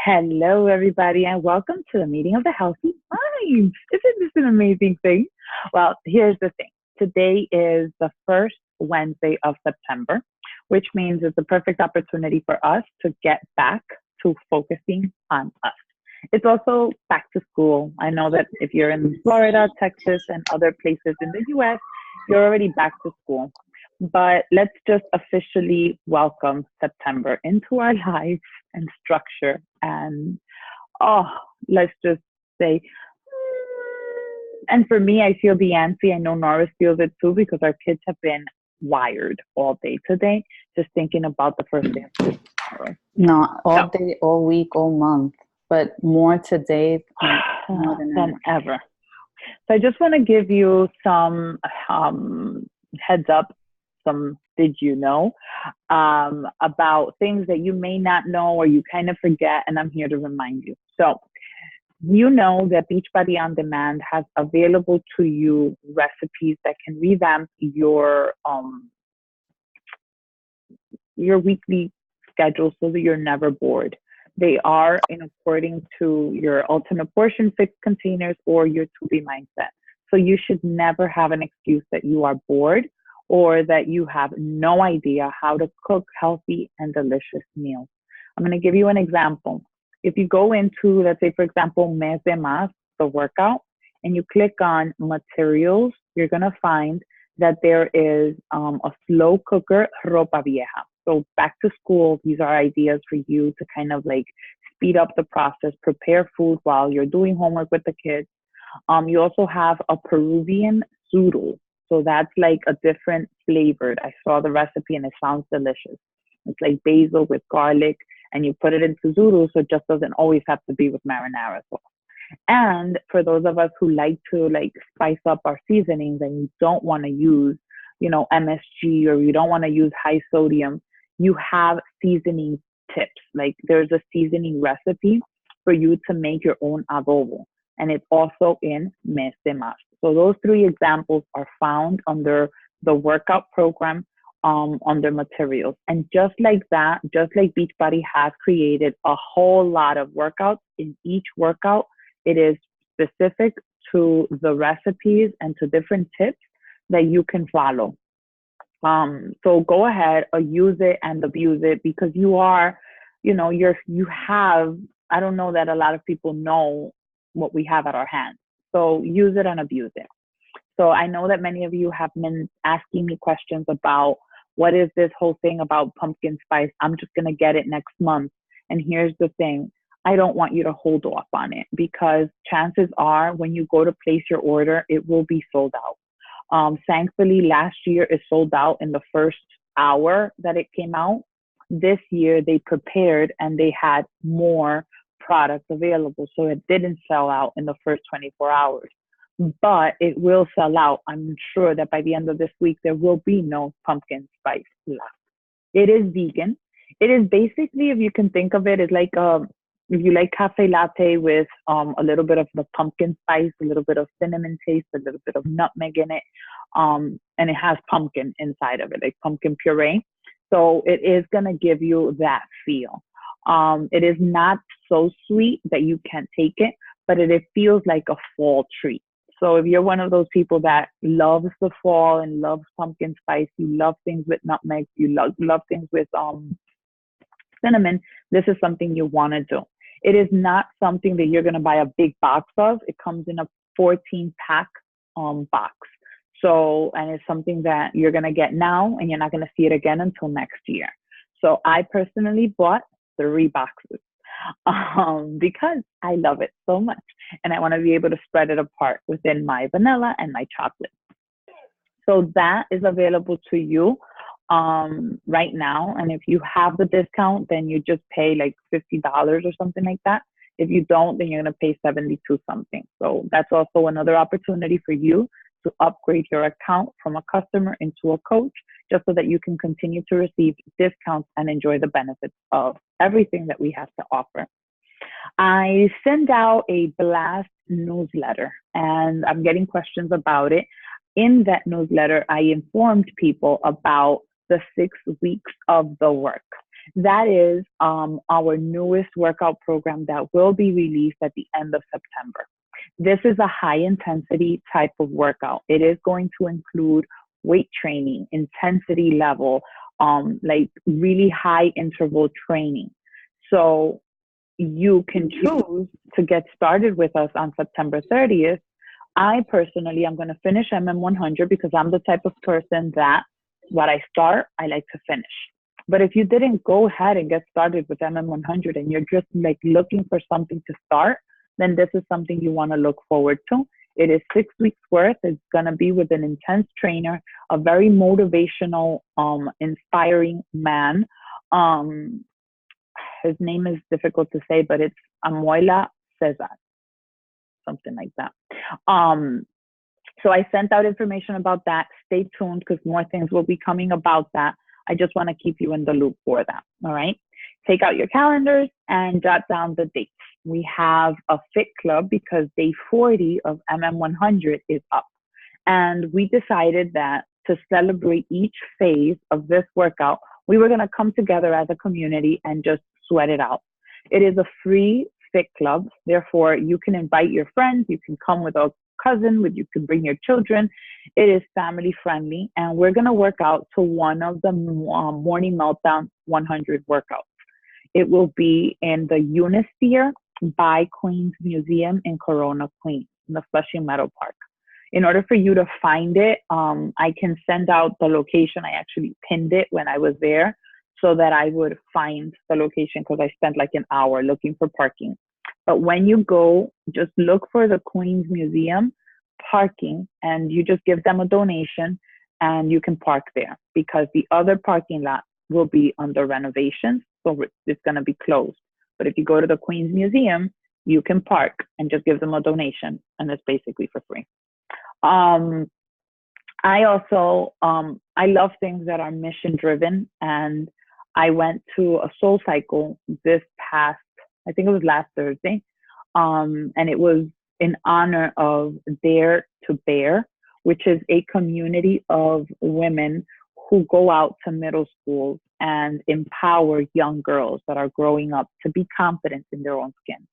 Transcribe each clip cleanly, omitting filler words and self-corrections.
Hello, everybody, and welcome to the meeting of the Healthy Minds. Isn't this an amazing thing? Well, here's the thing. Today is the first Wednesday of September, which means it's a perfect opportunity for us to get back to focusing on us. It's also back to school. I know that if you're in Florida, Texas, and other places in the US, you're already back to school. But let's just officially welcome September into our lives and structure. And oh, let's just say, and for me, I feel the antsy. I know Norris feels it too because our kids have been wired all day today, just thinking about the first day of school tomorrow. No, all So, day, all week, all month, but more today, more than than ever. ever. So I just want to give you some heads up, some did you know about things that you may not know or you kind of forget, and I'm here to remind you. So you know that Beachbody On Demand has available to you recipes that can revamp your weekly schedule so that you're never bored. They are in according to your ultimate portion fix containers or your to be mindset. So you should never have an excuse that you are bored or that you have no idea how to cook healthy and delicious meals. I'm going to give you an example. If you go into, let's say, for example, Mes de Más, the workout, and you click on materials, you're going to find that there is a slow cooker ropa vieja. So back to school, these are ideas for you to kind of like speed up the process, prepare food while you're doing homework with the kids. You also have a Peruvian zoodle. So that's like a different flavored. I saw the recipe and it sounds delicious. It's like basil with garlic and you put it into zoodle so it just doesn't always have to be with marinara sauce. And for those of us who like to like spice up our seasonings and you don't want to use, MSG or you don't want to use high sodium, you have seasoning tips. Like there's a seasoning recipe for you to make your own adobo. And it's also in Mes de Más. So those three examples are found under the workout program under materials. And just like that, just like Beachbody has created a whole lot of workouts, in each workout, it is specific to the recipes and to different tips that you can follow. So go ahead or use it and abuse it because you are, you have, I don't know that a lot of people know what we have at our hands. So use it and abuse it. So I know that many of you have been asking me questions about what is this whole thing about pumpkin spice? I'm just going to get it next month. And here's the thing. I don't want you to hold off on it because chances are when you go to place your order, it will be sold out. Thankfully, last year it sold out in the first hour that it came out. This year they prepared and they had more products available. So it didn't sell out in the first 24 hours, but it will sell out. I'm sure that by the end of this week, there will be no pumpkin spice left. It is vegan. It is basically, if you can think of it, it's like if you like cafe latte with a little bit of the pumpkin spice, a little bit of cinnamon taste, a little bit of nutmeg in it, and it has pumpkin inside of it, like pumpkin puree. So it is gonna give you that feel. It is not so sweet that you can't take it, but it feels like a fall treat. So if you're one of those people that loves the fall and loves pumpkin spice, you love things with nutmeg, you love things with cinnamon, this is something you want to do. It is not something that you're going to buy a big box of. It comes in a 14 pack box. So, and it's something that you're going to get now and you're not going to see it again until next year. So I personally bought 3 boxes because I love it so much and I want to be able to spread it apart within my vanilla and my chocolate. So that is available to you right now. And if you have the discount, then you just pay like $50 or something like that. If you don't, then you're going to pay 72 something. So that's also another opportunity for you to upgrade your account from a customer into a coach, just so that you can continue to receive discounts and enjoy the benefits of everything that we have to offer. I send out a blast newsletter and I'm getting questions about it. In that newsletter, I informed people about the 6 weeks of the work. That is our newest workout program that will be released at the end of September. This is a high intensity type of workout. It is going to include weight training, intensity level, like really high interval training. So you can choose to get started with us on September 30th. I personally am going to finish MM100 because I'm the type of person that what I start, I like to finish. But if you didn't go ahead and get started with MM100 and you're just like looking for something to start, then this is something you want to look forward to. It is 6 weeks worth. It's going to be with an intense trainer, a very motivational, inspiring man. His name is difficult to say, but it's Amoila Cesar, something like that. So I sent out information about that. Stay tuned because more things will be coming about that. I just want to keep you in the loop for that. All right. Take out your calendars and jot down the dates. We have a fit club because day 40 of MM100 is up. And we decided that to celebrate each phase of this workout, we were going to come together as a community and just sweat it out. It is a free fit club. Therefore, you can invite your friends. You can come with a cousin, you can bring your children. It is family friendly. And we're going to work out to one of the Morning Meltdown 100 workouts. It will be in the Unisphere by Queens Museum in Corona, Queens, in the Flushing Meadow Park. In order for you to find it, I can send out the location. I actually pinned it when I was there so that I would find the location because I spent like an hour looking for parking. But when you go, just look for the Queens Museum parking and you just give them a donation and you can park there because the other parking lot will be under renovations. So it's going to be closed. But if you go to the Queens Museum, you can park and just give them a donation and it's basically for free. I also, I love things that are mission driven, and I went to a Soul Cycle this past, I think it was last Thursday, and it was in honor of Dare to Bear, which is a community of women who go out to middle schools and empower young girls that are growing up to be confident in their own skin.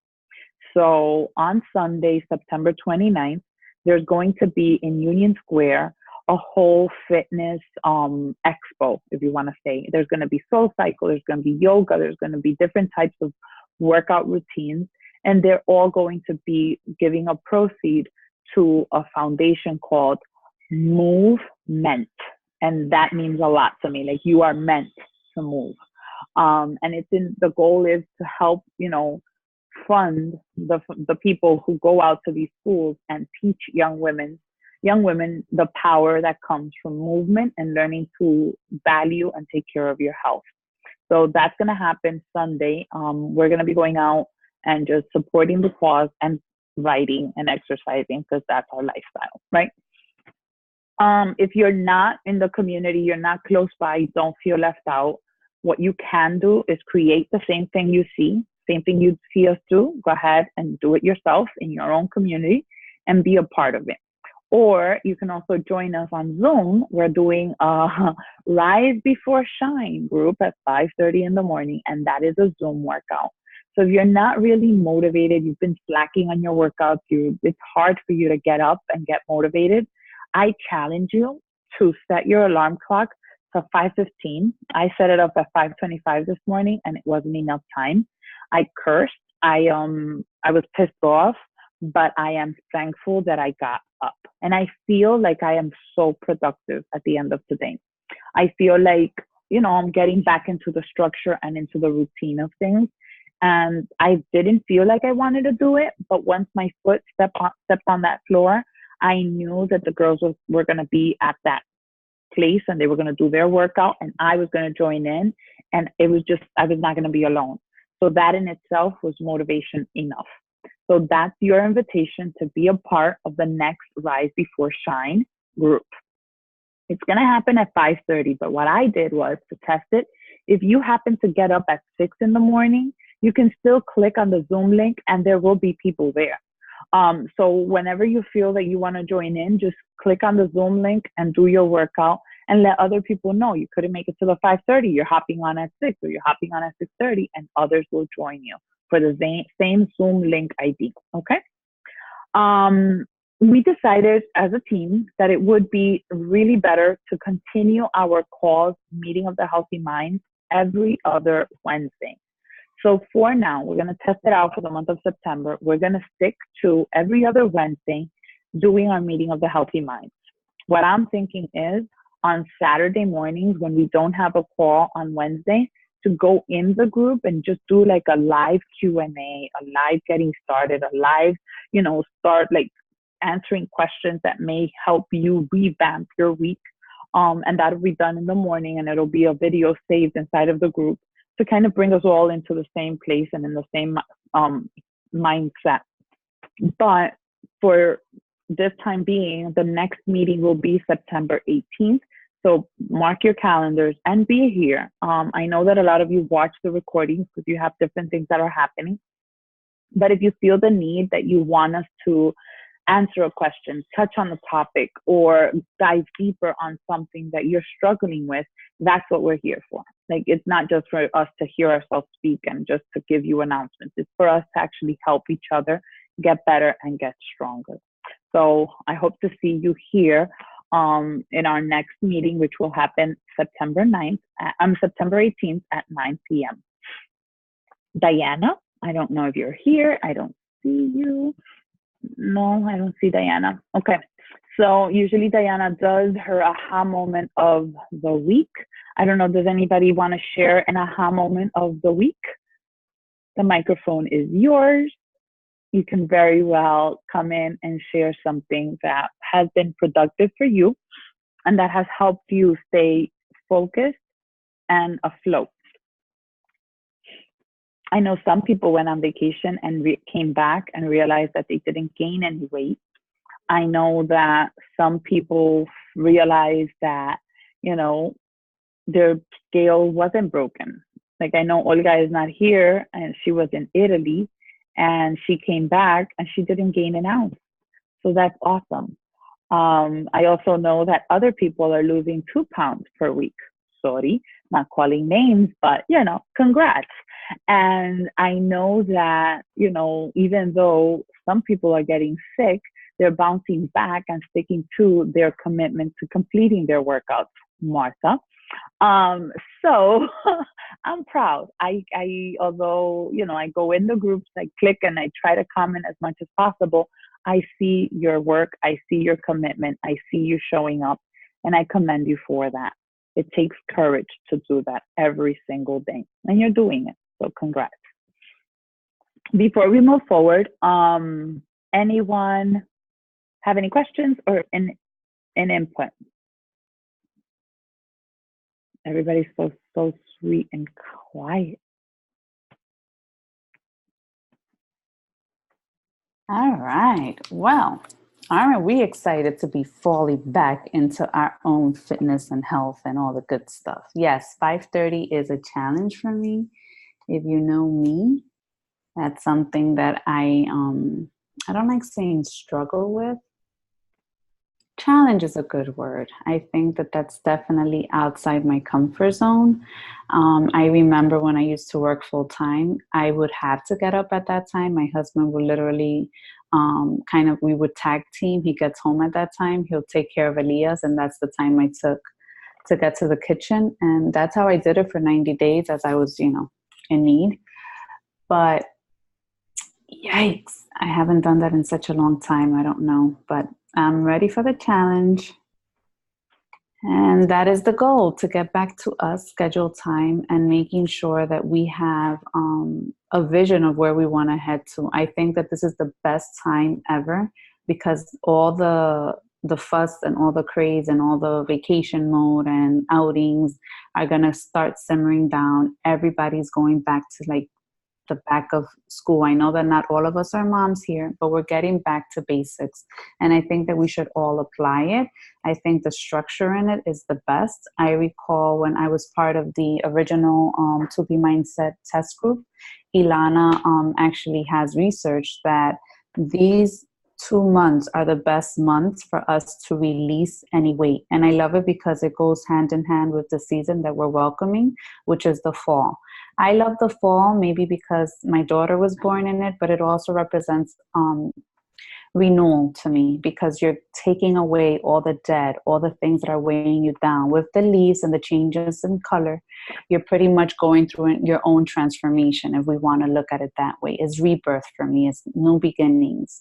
So on Sunday, September 29th, there's going to be in Union Square a whole fitness expo, if you want to say. There's going to be Soul Cycle, there's going to be yoga, there's going to be different types of workout routines, and they're all going to be giving a proceed to a foundation called Movement. And that means a lot to me. Like, you are meant to move. And the goal is to help, fund the people who go out to these schools and teach young women the power that comes from movement and learning to value and take care of your health. So that's going to happen Sunday. We're going to be going out and just supporting the cause and writing and exercising because that's our lifestyle, right? If you're not in the community, you're not close by, don't feel left out. What you can do is create the same thing you see us do. Go ahead and do it yourself in your own community and be a part of it. Or you can also join us on Zoom. We're doing a Rise Before Shine group at 5:30 in the morning, and that is a Zoom workout. So if you're not really motivated, you've been slacking on your workouts, it's hard for you to get up and get motivated, I challenge you to set your alarm clock to 5:15. I set it up at 5:25 this morning, and it wasn't enough time. I cursed. I was pissed off, but I am thankful that I got up. And I feel like I am so productive at the end of today. I feel like, I'm getting back into the structure and into the routine of things. And I didn't feel like I wanted to do it, but once my foot stepped on that floor, I knew that the girls were going to be at that place and they were going to do their workout and I was going to join in. And I was not going to be alone. So that in itself was motivation enough. So that's your invitation to be a part of the next Rise Before Shine group. It's going to happen at 5:30, but what I did was to test it. If you happen to get up at 6 in the morning, you can still click on the Zoom link and there will be people there. So whenever you feel that you want to join in, just click on the Zoom link and do your workout. and let other people know you couldn't make it to the 5:30. You're hopping on at 6, or you're hopping on at 6:30, and others will join you for the same Zoom link ID. Okay. We decided as a team that it would be really better to continue our calls, Meeting of the Healthy Minds, every other Wednesday. So for now, we're going to test it out for the month of September. We're going to stick to every other Wednesday doing our Meeting of the Healthy Minds. What I'm thinking is on Saturday mornings when we don't have a call on Wednesday, to go in the group and just do like a live Q&A, a live getting started, a live, start like answering questions that may help you revamp your week. And that'll be done in the morning, and it'll be a video saved inside of the group to kind of bring us all into the same place and in the same mindset. But for this time being, the next meeting will be September 18th. So mark your calendars and be here. I know that a lot of you watch the recordings because you have different things that are happening. But if you feel the need that you want us to answer a question, touch on the topic, or dive deeper on something that you're struggling with, that's what we're here for. Like, it's not just for us to hear ourselves speak and just to give you announcements. It's for us to actually help each other get better and get stronger. So I hope to see you here in our next meeting, which will happen September 18th at 9 p.m. Diana, I don't know if you're here. I don't see you. No, I don't see Diana. Okay. So usually Diana does her aha moment of the week. I don't know, does anybody want to share an aha moment of the week? The microphone is yours. You can very well come in and share something that has been productive for you and that has helped you stay focused and afloat. I know some people went on vacation and came back and realized that they didn't gain any weight. I know that some people realized that, their scale wasn't broken. Like, I know Olga is not here and she was in Italy and she came back and she didn't gain an ounce. So that's awesome. I also know that other people are losing 2 pounds per week. Sorry, not calling names, but, congrats. And I know that, even though some people are getting sick, they're bouncing back and sticking to their commitment to completing their workouts, Martha. So I'm proud. Although, I go in the groups, I click and I try to comment as much as possible. I see your work. I see your commitment. I see you showing up, and I commend you for that. It takes courage to do that every single day, and you're doing it. So congrats. Before we move forward, anyone have any questions or an input? Everybody's so sweet and quiet. All right. Well, aren't we excited to be fully back into our own fitness and health and all the good stuff? Yes, 5:30 is a challenge for me. If you know me, that's something that I don't like saying struggle with. Challenge is a good word. I think that that's definitely outside my comfort zone. I remember when I used to work full time, I would have to get up at that time. My husband would literally we would tag team. He gets home at that time. He'll take care of Elias, and that's the time I took to get to the kitchen. And that's how I did it for 90 days as I was, in need. But yikes, I haven't done that in such a long time. I don't know, but I'm ready for the challenge. And that is the goal, to get back to us scheduled time and making sure that we have a vision of where we want to head to. I think that this is the best time ever because all the fuss and all the craze and all the vacation mode and outings are going to start simmering down. Everybody's going back to the back of school. I know that not all of us are moms here, but we're getting back to basics. And I think that we should all apply it. I think the structure in it is the best. I recall when I was part of the original To Be Mindset test group, Ilana actually has researched that these 2 months are the best months for us to release any weight. And I love it because it goes hand in hand with the season that we're welcoming, which is the fall. I love the fall, maybe because my daughter was born in it, but it also represents renewal to me, because you're taking away all the dead, all the things that are weighing you down. With the leaves and the changes in color, you're pretty much going through your own transformation, if we want to look at it that way. It's rebirth for me. It's new beginnings,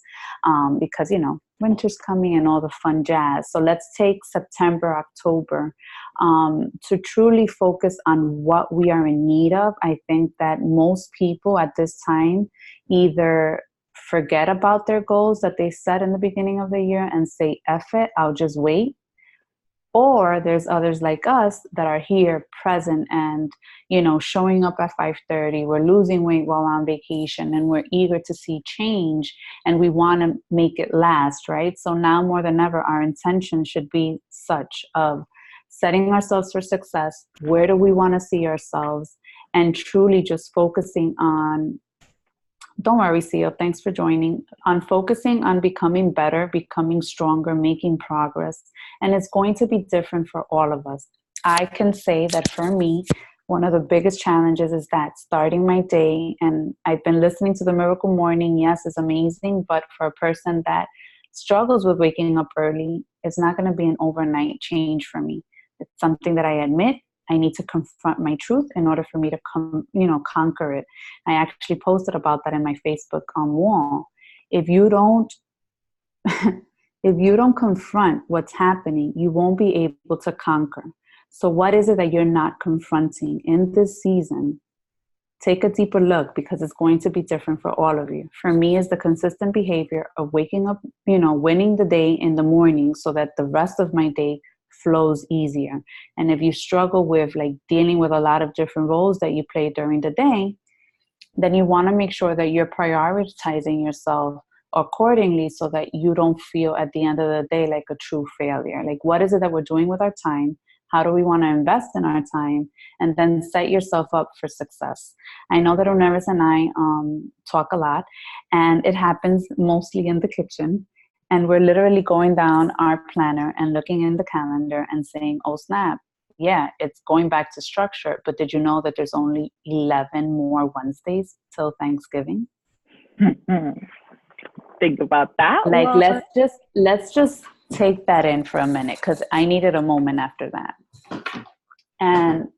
because, winter's coming and all the fun jazz. So let's take September, October, to truly focus on what we are in need of. I think that most people at this time either forget about their goals that they set in the beginning of the year and say, F it, I'll just wait. Or there's others like us that are here present and, showing up at 5:30. We're losing weight while on vacation and we're eager to see change and we want to make it last, right? So now more than ever, our intention should be such of setting ourselves for success. Where do we want to see ourselves? And truly just focusing on, don't worry, Seal, thanks for joining, on focusing on becoming better, becoming stronger, making progress. And it's going to be different for all of us. I can say that for me, one of the biggest challenges is that starting my day, and I've been listening to the Miracle Morning, yes, it's amazing, but for a person that struggles with waking up early, it's not going to be an overnight change for me. It's something that I admit I need to confront my truth in order for me to conquer it. I actually posted about that in my Facebook wall. If you don't confront what's happening, you won't be able to conquer. So what is it that you're not confronting in this season? Take a deeper look, because it's going to be different for all of you. For me, is the consistent behavior of waking up, winning the day in the morning so that the rest of my day flows easier. And if you struggle with dealing with a lot of different roles that you play during the day, then you want to make sure that you're prioritizing yourself accordingly so that you don't feel at the end of the day like a true failure. What is it that we're doing with our time? How do we want to invest in our time? And then set yourself up for success. I know that Oneris and I talk a lot, and it happens mostly in the kitchen. And we're literally going down our planner and looking in the calendar and saying, oh, snap. Yeah, it's going back to structure. But did you know that there's only 11 more Wednesdays till Thanksgiving? Think about that. Let's just take that in for a minute, because I needed a moment after that. And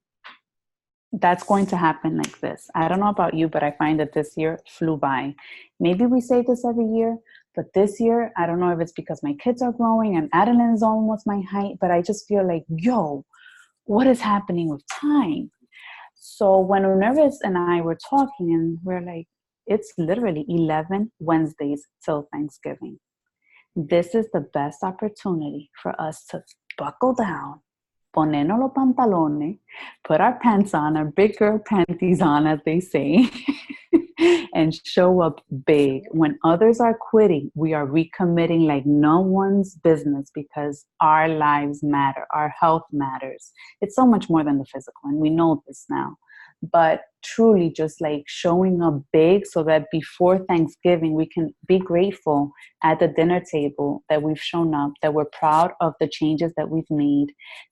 that's going to happen like this. I don't know about you, but I find that this year flew by. Maybe we say this every year, but this year, I don't know if it's because my kids are growing and Adeline is almost my height, but I just feel like, what is happening with time? So when Oneris and I were talking, and we're like, it's literally 11 Wednesdays till Thanksgiving. This is the best opportunity for us to buckle down, ponernos los pantalones, put our pants on, our big girl panties on, as they say, and show up big. When others are quitting, we are recommitting like no one's business, because our lives matter. Our health matters. It's so much more than the physical, and we know this now. But truly just showing up big so that before Thanksgiving, we can be grateful at the dinner table that we've shown up, that we're proud of the changes that we've made,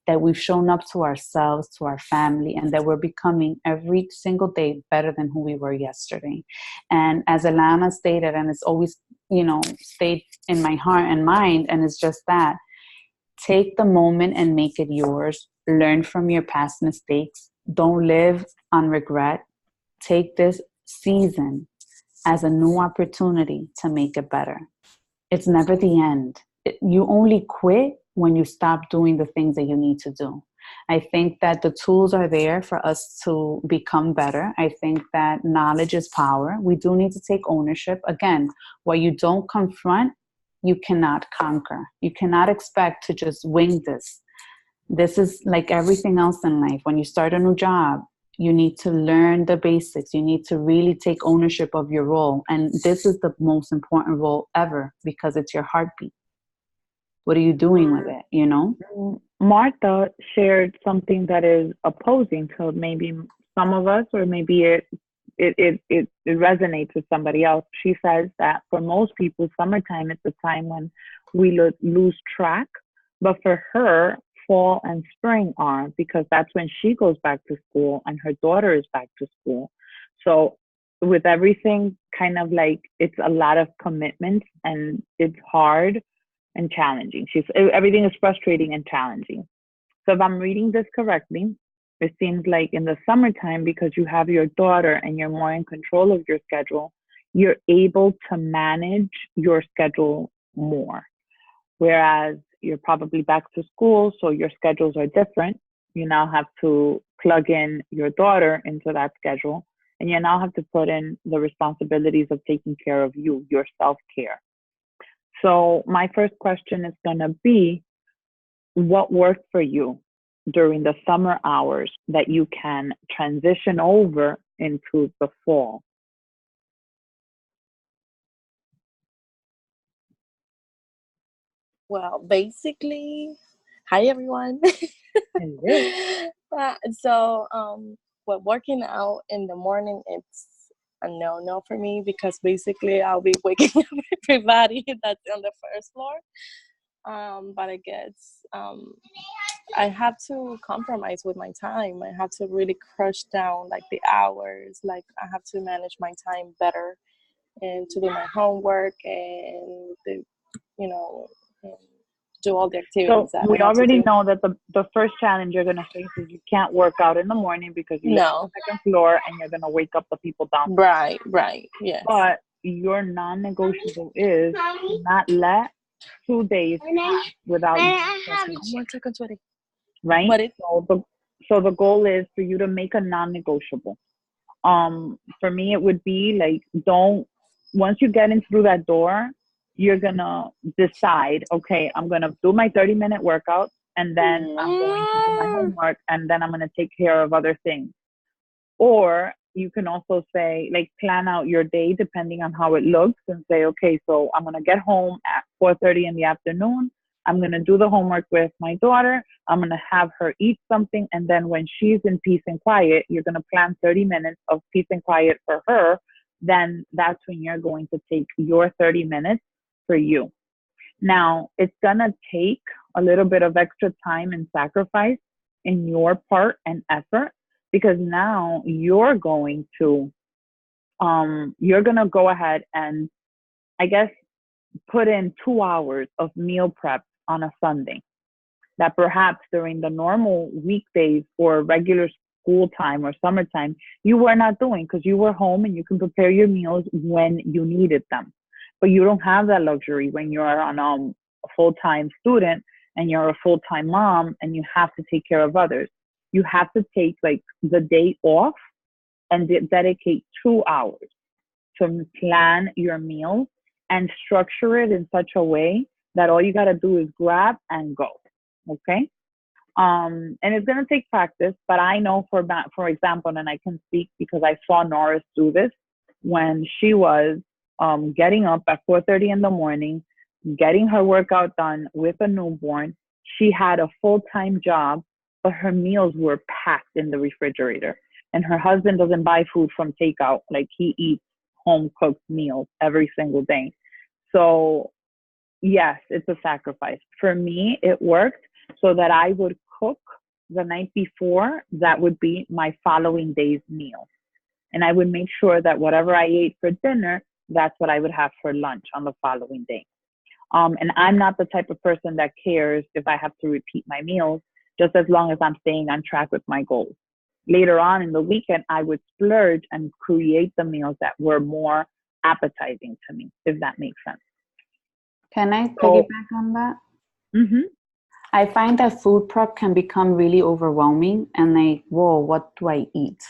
that we've shown up to ourselves, to our family, and that we're becoming every single day better than who we were yesterday. And as Alana stated, and it's always, stayed in my heart and mind, and it's just that, take the moment and make it yours. Learn from your past mistakes. Don't live on regret. Take this season as a new opportunity to make it better. It's never the end. You only quit when you stop doing the things that you need to do. I think that the tools are there for us to become better. I think that knowledge is power. We do need to take ownership. Again, what you don't confront, you cannot conquer. You cannot expect to just wing this. This is like everything else in life. When you start a new job, you need to learn the basics. You need to really take ownership of your role. And this is the most important role ever, because it's your heartbeat. What are you doing with it, Martha shared something that is opposing to maybe some of us, or maybe it resonates with somebody else. She says that for most people, summertime is the time when we lose track, but for her, fall and spring are, because that's when she goes back to school and her daughter is back to school. So with everything, kind of like it's a lot of commitments and it's hard and challenging. Everything is frustrating and challenging. So if I'm reading this correctly, it seems like in the summertime, because you have your daughter and you're more in control of your schedule, you're able to manage your schedule more. Whereas you're probably back to school, so your schedules are different. You now have to plug in your daughter into that schedule, and you now have to put in the responsibilities of taking care of you, your self-care. So my first question is going to be, what worked for you during the summer hours that you can transition over into the fall? Well, basically, hi everyone. Hello. Well, working out in the morning, it's a no for me because basically I'll be waking up everybody that's on the first floor. But I guess I have to compromise with my time. I have to really crush down like the hours. Like I have to manage my time better and to do my homework and you know, do all the activities So that we I have to already do. know that the first challenge you're going to face is you can't work out in the morning because you live on No, the second floor and you're going to wake up the people downstairs. right, yes. But your non-negotiable is to not let 2 days pass without you checking in, 1 second, sweetie. right? What is? So the goal is for you to make a non-negotiable. For me, it would be like, don't, once you get in through that door, you're gonna decide, okay, I'm gonna do my 30-minute workout and then I'm going to do my homework and then I'm gonna take care of other things. Or you can also say, like, plan out your day depending on how it looks and say, okay, so I'm gonna get home at 4:30 in the afternoon. I'm gonna do the homework with my daughter. I'm gonna have her eat something, and then when she's in peace and quiet, you're gonna plan 30 minutes of peace and quiet for her. Then that's when you're going to take your 30 minutes for you. Now, it's gonna take a little bit of extra time and sacrifice in your part and effort, because now you're gonna go ahead and, I guess, put in 2 hours of meal prep on a Sunday that perhaps during the normal weekdays or regular school time or summertime you were not doing, because you were home and you can prepare your meals when you needed them. But you don't have that luxury when you're on a full-time student and you're a full-time mom and you have to take care of others. You have to take like the day off and dedicate 2 hours to plan your meals and structure it in such a way that all you got to do is grab and go. Okay. And it's going to take practice, but I know for example, and I can speak because I saw Norris do this when she was getting up at 4:30 in the morning, getting her workout done with a newborn. She had a full-time job, but her meals were packed in the refrigerator. And her husband doesn't buy food from takeout. Like, he eats home cooked meals every single day. So yes, it's a sacrifice. For me, it worked so that I would cook the night before. That would be my following day's meal. And I would make sure that whatever I ate for dinner, that's what I would have for lunch on the following day. And I'm not the type of person that cares if I have to repeat my meals, just as long as I'm staying on track with my goals. Later on in the weekend, I would splurge and create the meals that were more appetizing to me, if that makes sense. Can I piggyback on that? Mm-hmm. I find that food prep can become really overwhelming and like, whoa, what do I eat?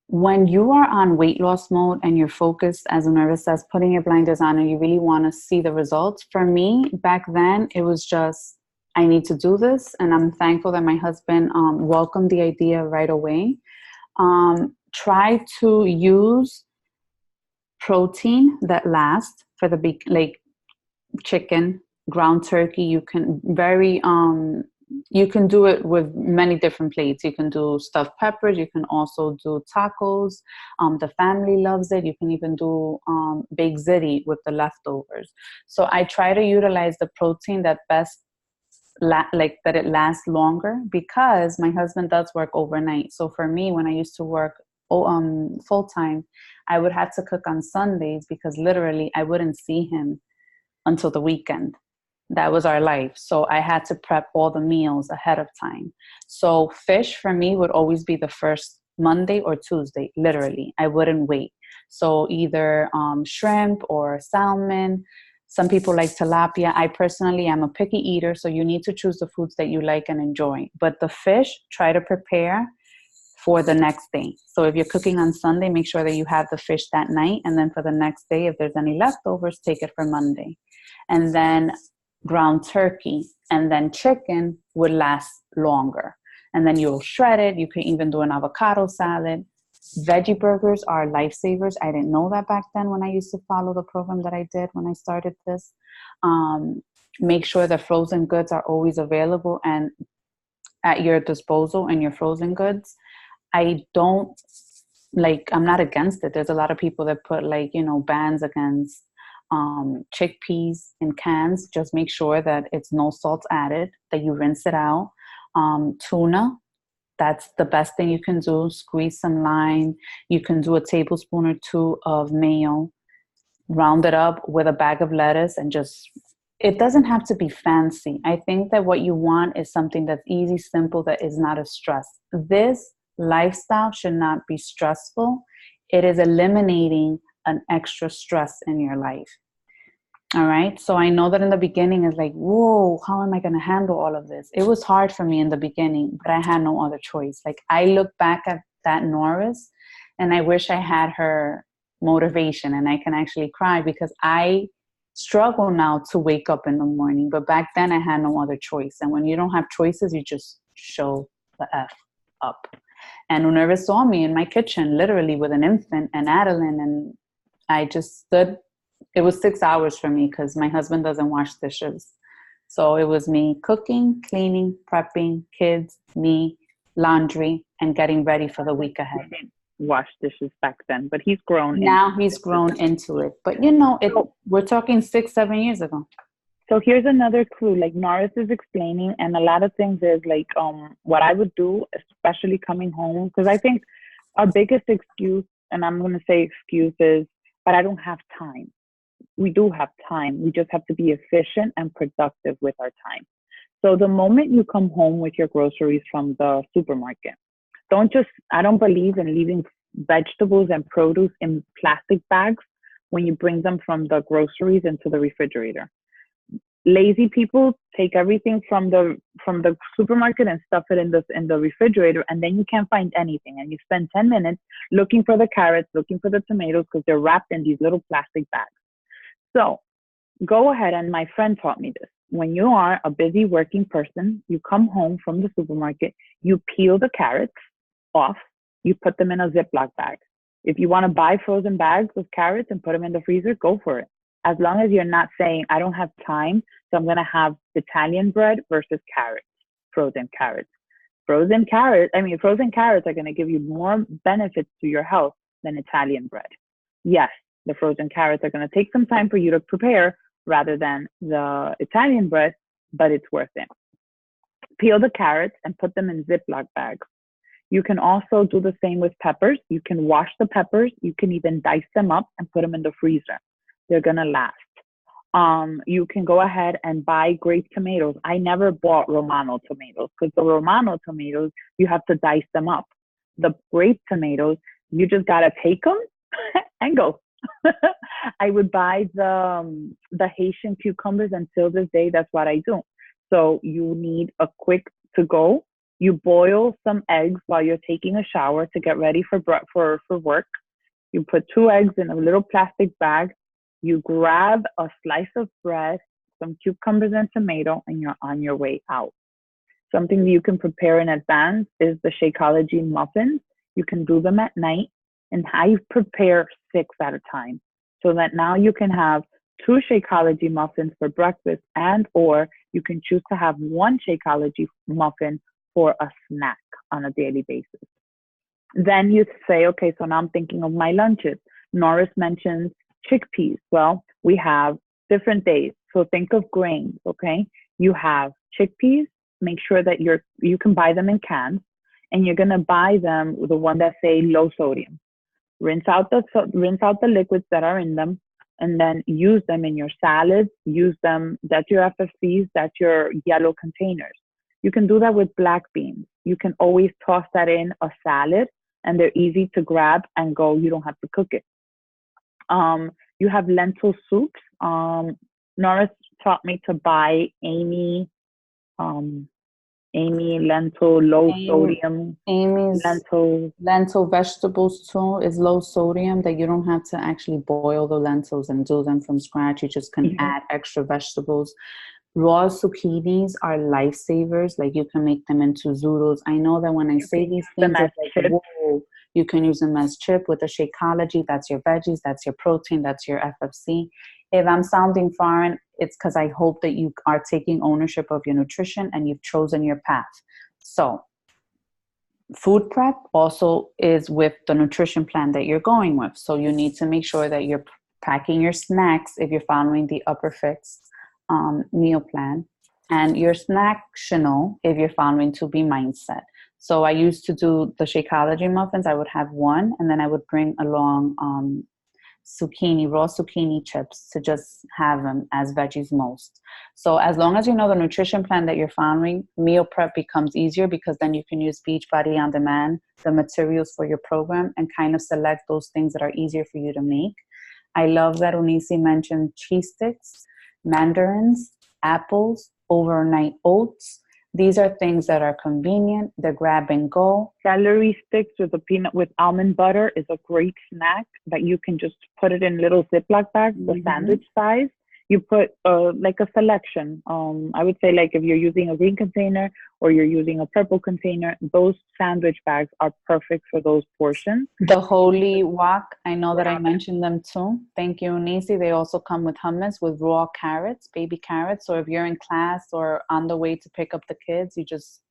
When you are on weight loss mode and you're focused, as Minerva says, putting your blinders on and you really want to see the results, for me, back then, it was just, I need to do this. And I'm thankful that my husband welcomed the idea right away. Try to use protein that lasts for the big, like chicken, ground turkey. You can very You can do it with many different plates. You can do stuffed peppers. You can also do tacos. The family loves it. You can even do baked ziti with the leftovers. So I try to utilize the protein that best, like that it lasts longer, because my husband does work overnight. So for me, when I used to work full time, I would have to cook on Sundays because literally I wouldn't see him until the weekend. That was our life. So I had to prep all the meals ahead of time. So fish for me would always be the first Monday or Tuesday, literally. I wouldn't wait. So either shrimp or salmon. Some people like tilapia. I personally am a picky eater, so you need to choose the foods that you like and enjoy. But the fish, try to prepare for the next day. So if you're cooking on Sunday, make sure that you have the fish that night. And then for the next day, if there's any leftovers, take it for Monday. And then ground turkey and then chicken would last longer. And then you'll shred it. You can even do an avocado salad. Veggie burgers are lifesavers. I didn't know that back then when I used to follow the program that I did when I started this. Make sure that frozen goods are always available and at your disposal in your frozen goods. I'm not against it. There's a lot of people that put bans against chickpeas in cans. Just make sure that it's no salt added, that you rinse it out. Tuna, that's the best thing you can do. Squeeze some lime. You can do a tablespoon or two of mayo, round it up with a bag of lettuce, and it doesn't have to be fancy. I think that what you want is something that's easy, simple, that is not a stress. This lifestyle should not be stressful. It is eliminating an extra stress in your life. All right. So I know that in the beginning it's like, whoa, how am I going to handle all of this? It was hard for me in the beginning, but I had no other choice. Like, I look back at that Norris and I wish I had her motivation, and I can actually cry because I struggle now to wake up in the morning. But back then I had no other choice. And when you don't have choices, you just show the F up. And Unerva saw me in my kitchen, literally with an infant and Adeline, and I just stood. It was 6 hours for me because my husband doesn't wash dishes. So it was me cooking, cleaning, prepping, kids, me, laundry, and getting ready for the week ahead. He didn't wash dishes back then, but he's grown. Now he's grown into it. But we're talking 6-7 years ago. So here's another clue. Like Norris is explaining, and a lot of things is like what I would do, especially coming home, because I think our biggest excuse, and I'm going to say excuse, is, but I don't have time. We do have time. We just have to be efficient and productive with our time. So the moment you come home with your groceries from the supermarket, I don't believe in leaving vegetables and produce in plastic bags when you bring them from the groceries into the refrigerator. Lazy people take everything from the supermarket and stuff it in the refrigerator, and then you can't find anything, and you spend 10 minutes looking for the carrots, looking for the tomatoes, because they're wrapped in these little plastic bags. So go ahead, and my friend taught me this. When you are a busy working person, you come home from the supermarket, you peel the carrots off, you put them in a Ziploc bag. If you want to buy frozen bags of carrots and put them in the freezer, go for it. As long as you're not saying, I don't have time, so I'm going to have Italian bread versus carrots, frozen carrots. Frozen carrots are going to give you more benefits to your health than Italian bread. Yes, the frozen carrots are going to take some time for you to prepare rather than the Italian bread, but it's worth it. Peel the carrots and put them in Ziploc bags. You can also do the same with peppers. You can wash the peppers. You can even dice them up and put them in the freezer. They're going to last. You can go ahead and buy grape tomatoes. I never bought Romano tomatoes because the Romano tomatoes, you have to dice them up. The grape tomatoes, you just got to take them and go. I would buy the Haitian cucumbers, and till this day, that's what I do. So you need a quick to go. You boil some eggs while you're taking a shower to get ready for work. You put 2 eggs in a little plastic bag. You grab a slice of bread, some cucumbers and tomato, and you're on your way out. Something that you can prepare in advance is the Shakeology muffins. You can do them at night, and I prepare 6 at a time so that now you can have 2 Shakeology muffins for breakfast, and or you can choose to have 1 Shakeology muffin for a snack on a daily basis. Then you say, okay, so now I'm thinking of my lunches. Norris mentions chickpeas. Well, we have different days. So think of grains, okay? You have chickpeas. Make sure that you can buy them in cans, and you're gonna buy them the one that say low sodium. Rinse out the liquids that are in them, and then use them in your salads. Use them. That's your FFCs. That's your yellow containers. You can do that with black beans. You can always toss that in a salad, and they're easy to grab and go. You don't have to cook it. You have lentil soups. Norris taught me to buy Amy lentil, low sodium Amy's lentil. lentil vegetables too is low sodium, that you don't have to actually boil the lentils and do them from scratch. You just can add extra vegetables. Raw zucchinis are lifesavers. Like, you can make them into zoodles. I know that when I say these things, it's like, whoa, you can use them as chip with the Shakeology. That's your veggies, that's your protein, that's your FFC. If I'm sounding foreign, it's because I hope that you are taking ownership of your nutrition and you've chosen your path. So food prep also is with the nutrition plan that you're going with. So you need to make sure that you're packing your snacks if you're following the Upper Fix meal plan, and your snacktional if you're following To Be Mindset. So I used to do the Shakeology muffins. I would have one, and then I would bring along raw zucchini chips to just have them as veggies most. So as long as you know the nutrition plan that you're following, meal prep becomes easier, because then you can use Beachbody On Demand, the materials for your program, and kind of select those things that are easier for you to make. I love that Unisi mentioned cheese sticks, mandarins, apples, overnight oats. These are things that are convenient. They're grab and go. Celery sticks with almond butter is a great snack that you can just put it in little Ziploc bags, the sandwich size. You put like a selection. I would say, like, if you're using a green container or you're using a purple container, those sandwich bags are perfect for those portions. The Holy Wok, I know that I mentioned them too. Thank you, Nisi. They also come with hummus with raw carrots, baby carrots. So if you're in class or on the way to pick up the kids, you just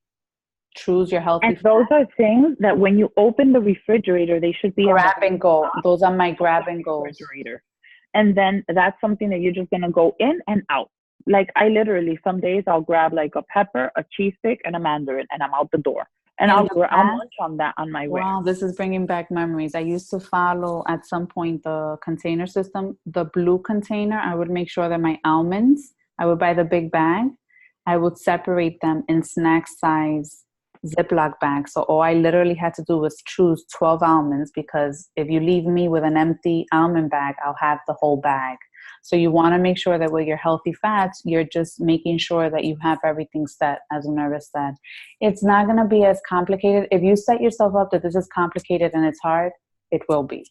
choose your healthy. And those are things that when you open the refrigerator, they should be grab and go. Those are my grab and goes. And then that's something that you're just going to go in and out. Like, I literally, some days I'll grab like a pepper, a cheese stick, and a mandarin, and I'm out the door. And I'll munch on that on my way. Wow, this is bringing back memories. I used to follow at some point the container system, the blue container. I would make sure that my almonds, I would buy the big bag. I would separate them in snack size Ziploc bag. So all I literally had to do was choose 12 almonds, because if you leave me with an empty almond bag, I'll have the whole bag. So you want to make sure that with your healthy fats, you're just making sure that you have everything set, as Nerva said. It's not going to be as complicated. If you set yourself up that this is complicated and it's hard, it will be.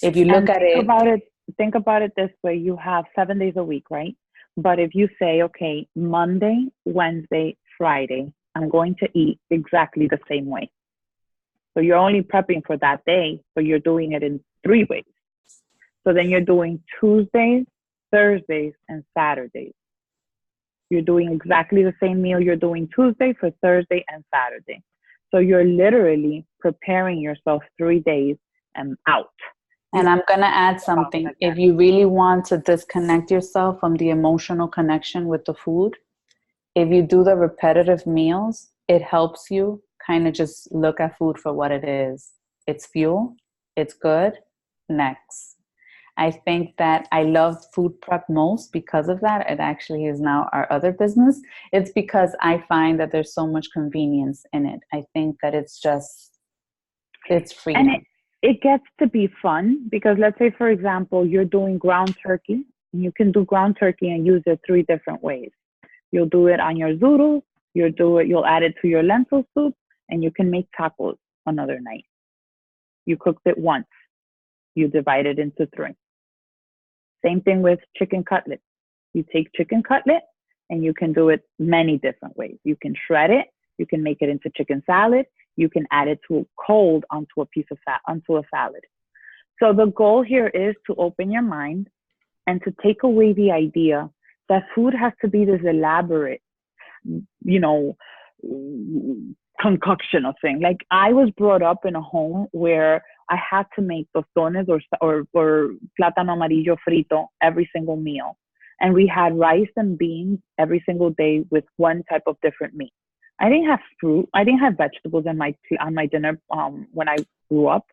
If you look at it. Think about it this way. You have 7 days a week, right? But if you say, okay, Monday, Wednesday, Friday, I'm going to eat exactly the same way. So you're only prepping for that day, but you're doing it in 3 ways. So then you're doing Tuesdays, Thursdays, and Saturdays. You're doing exactly the same meal you're doing Tuesday for Thursday and Saturday. So you're literally preparing yourself 3 days and out. And I'm going to add something. If you really want to disconnect yourself from the emotional connection with the food, if you do the repetitive meals, it helps you kind of just look at food for what it is. It's fuel. It's good. Next. I think that I love food prep most because of that. It actually is now our other business. It's because I find that there's so much convenience in it. I think that it's freedom. And it gets to be fun, because let's say, for example, you're doing ground turkey. You can do ground turkey and use it 3 different ways. You'll do it on your zoodles, you'll add it to your lentil soup, and you can make tacos another night. You cooked it once. You divide it into 3. Same thing with chicken cutlet. You take chicken cutlet and you can do it many different ways. You can shred it. You can make it into chicken salad. You can add it to cold onto a salad. So the goal here is to open your mind and to take away the idea that food has to be this elaborate, you know, concoction of thing. Like I was brought up in a home where I had to make tostones or plátano amarillo frito every single meal. And we had rice and beans every single day with one type of different meat. I didn't have fruit. I didn't have vegetables on my dinner when I grew up.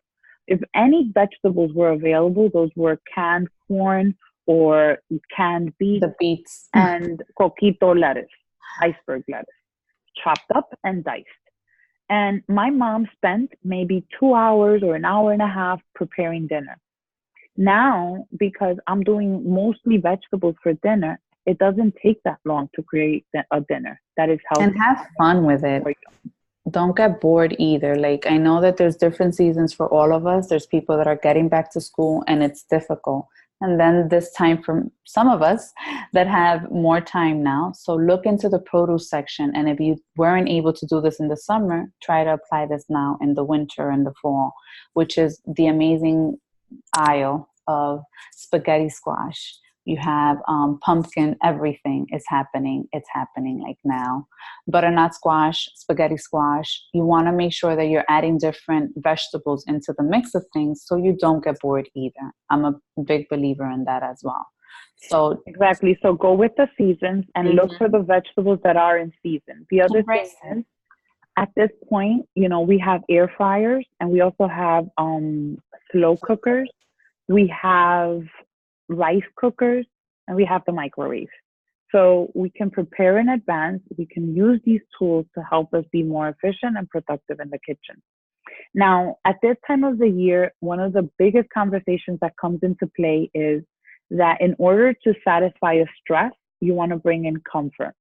If any vegetables were available, those were canned corn or canned beets The beets. and coquito lettuce, iceberg lettuce, chopped up and diced. And my mom spent maybe 2 hours or an hour and a half preparing dinner. Now, because I'm doing mostly vegetables for dinner, it doesn't take that long to create a dinner that is healthy. And have fun with it. Don't get bored either. Like, I know that there's different seasons for all of us. There's people that are getting back to school and it's difficult. And then this time for some of us that have more time now. So look into the produce section. And if you weren't able to do this in the summer, try to apply this now in the winter and the fall, which is the amazing aisle of spaghetti squash. You have pumpkin, everything is happening. It's happening like now. Butternut squash, spaghetti squash. You want to make sure that you're adding different vegetables into the mix of things so you don't get bored either. I'm a big believer in that as well. So exactly. So go with the seasons and look for the vegetables that are in season. The other thing is, at this point, you know, we have air fryers and we also have slow cookers. We have rice cookers and we have the microwave. So we can prepare in advance. We can use these tools to help us be more efficient and productive in the kitchen. Now, at this time of the year, one of the biggest conversations that comes into play is that in order to satisfy a stress, you want to bring in comfort.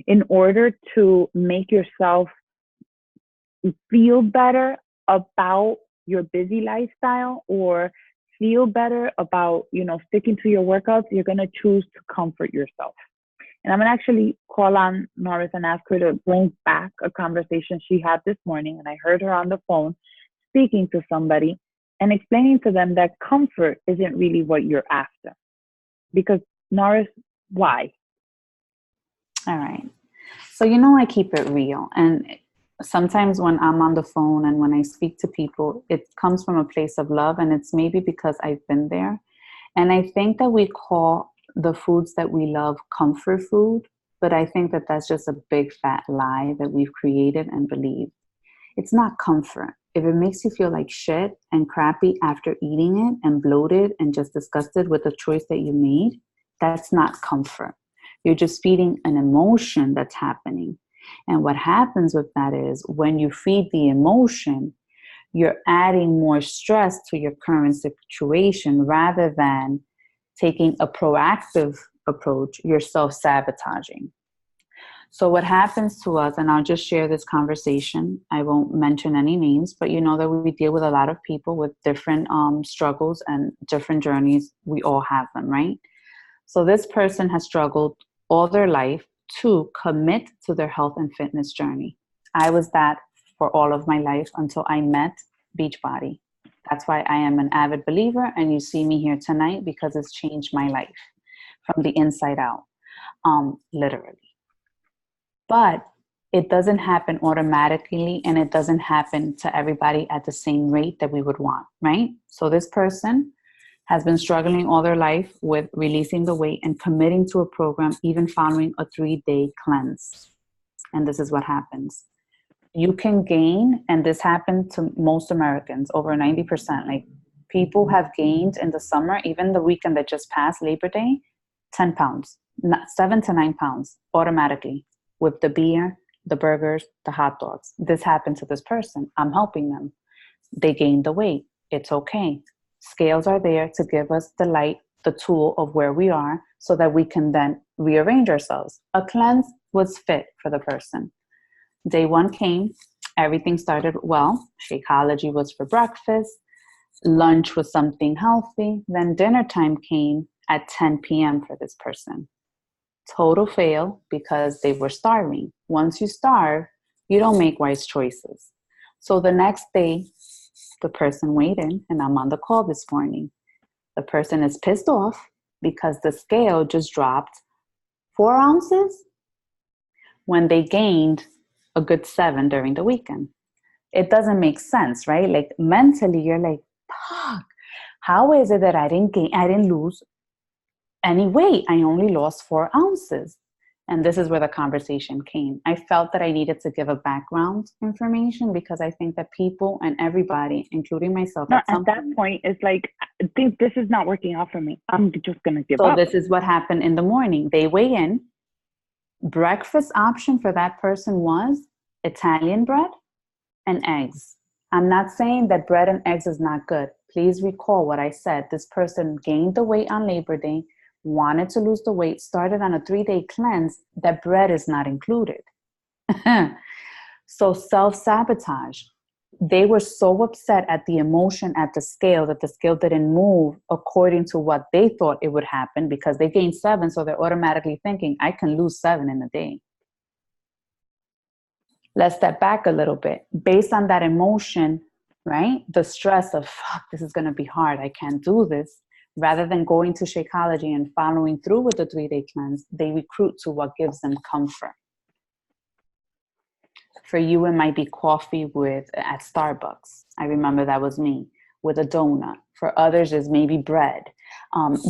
In order to make yourself feel better about your busy lifestyle or feel better about, you know, sticking to your workouts, you're going to choose to comfort yourself. And I'm going to actually call on Norris and ask her to bring back a conversation she had this morning. And I heard her on the phone speaking to somebody and explaining to them that comfort isn't really what you're after. Because Norris, why? all right. So, you know, I keep it real. And sometimes when I'm on the phone and when I speak to people, it comes from a place of love, and it's maybe because I've been there. And I think that we call the foods that we love comfort food, but I think that that's just a big fat lie that we've created and believed. It's not comfort. If it makes you feel like shit and crappy after eating it and bloated and just disgusted with the choice that you made, that's not comfort. You're just feeding an emotion that's happening. And what happens with that is when you feed the emotion, you're adding more stress to your current situation rather than taking a proactive approach. You're self-sabotaging. So what happens to us, and I'll just share this conversation. I won't mention any names, but you know that we deal with a lot of people with different struggles and different journeys. We all have them, right? So this person has struggled all their life to commit to their health and fitness journey. I was that for all of my life until I met Beachbody. That's why I am an avid believer, and you see me here tonight because it's changed my life from the inside out, literally. But it doesn't happen automatically, and it doesn't happen to everybody at the same rate that we would want, right? So this person has been struggling all their life with releasing the weight and committing to a program, even following a 3-day cleanse. And this is what happens. You can gain, and this happened to most Americans, over 90%. Like, people have gained in the summer, even the weekend that just passed, Labor Day, 10 pounds, 7 to 9 pounds automatically with the beer, the burgers, the hot dogs. This happened to this person. I'm helping them. They gained the weight. It's okay. Scales are there to give us the light, the tool of where we are so that we can then rearrange ourselves. A cleanse was fit for the person. Day one came, everything started well. Shakeology was for breakfast. Lunch was something healthy. Then dinner time came at 10 p.m. for this person. Total fail because they were starving. Once you starve, you don't make wise choices. So the next day, the person weighed in, and I'm on the call this morning. The person is pissed off because the scale just dropped 4 ounces when they gained a good 7 during the weekend. It doesn't make sense, right? Like mentally, you're like, fuck, how is it that I didn't lose any weight? I only lost 4 ounces. And this is where the conversation came. I felt that I needed to give a background information because I think that people and everybody, including myself, No, at that point, it's like, I think this is not working out for me. I'm just going to give up. So this is what happened in the morning. They weigh in. Breakfast option for that person was Italian bread and eggs. I'm not saying that bread and eggs is not good. Please recall what I said. This person gained the weight on Labor Day, wanted to lose the weight, started on a 3-day cleanse. That bread is not included. So self-sabotage. They were so upset at the emotion at the scale that the scale didn't move according to what they thought it would happen because they gained 7. So they're automatically thinking, I can lose 7 in a day. Let's step back a little bit. Based on that emotion, right? The stress of, fuck, this is going to be hard. I can't do this. Rather than going to Shakeology and following through with the 3-day cleanse, they recruit to what gives them comfort. For you, it might be coffee at Starbucks. I remember that was me, with a donut. For others, it's maybe bread.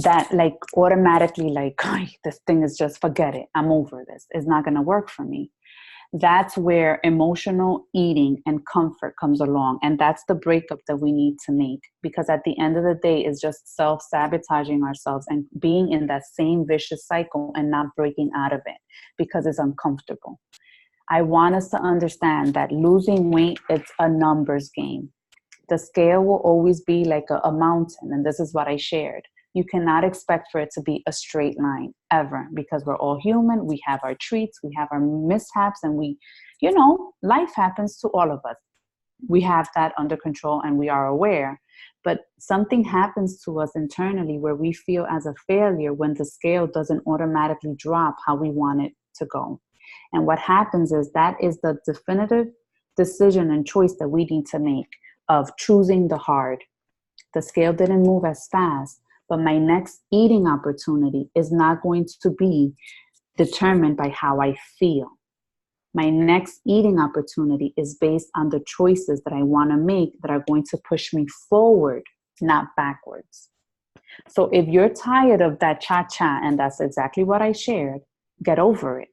That like automatically like, this thing is just, forget it. I'm over this. It's not going to work for me. That's where emotional eating and comfort comes along. And that's the breakup that we need to make, because at the end of the day, it's just self-sabotaging ourselves and being in that same vicious cycle and not breaking out of it because it's uncomfortable. I want us to understand that losing weight, it's a numbers game. The scale will always be like a mountain. And this is what I shared. You cannot expect for it to be a straight line ever, because we're all human. We have our treats, we have our mishaps, and life happens to all of us. We have that under control and we are aware. But something happens to us internally where we feel as a failure when the scale doesn't automatically drop how we want it to go. And what happens is that is the definitive decision and choice that we need to make of choosing the hard. The scale didn't move as fast, but my next eating opportunity is not going to be determined by how I feel. My next eating opportunity is based on the choices that I want to make that are going to push me forward, not backwards. So if you're tired of that cha-cha, and that's exactly what I shared, get over it.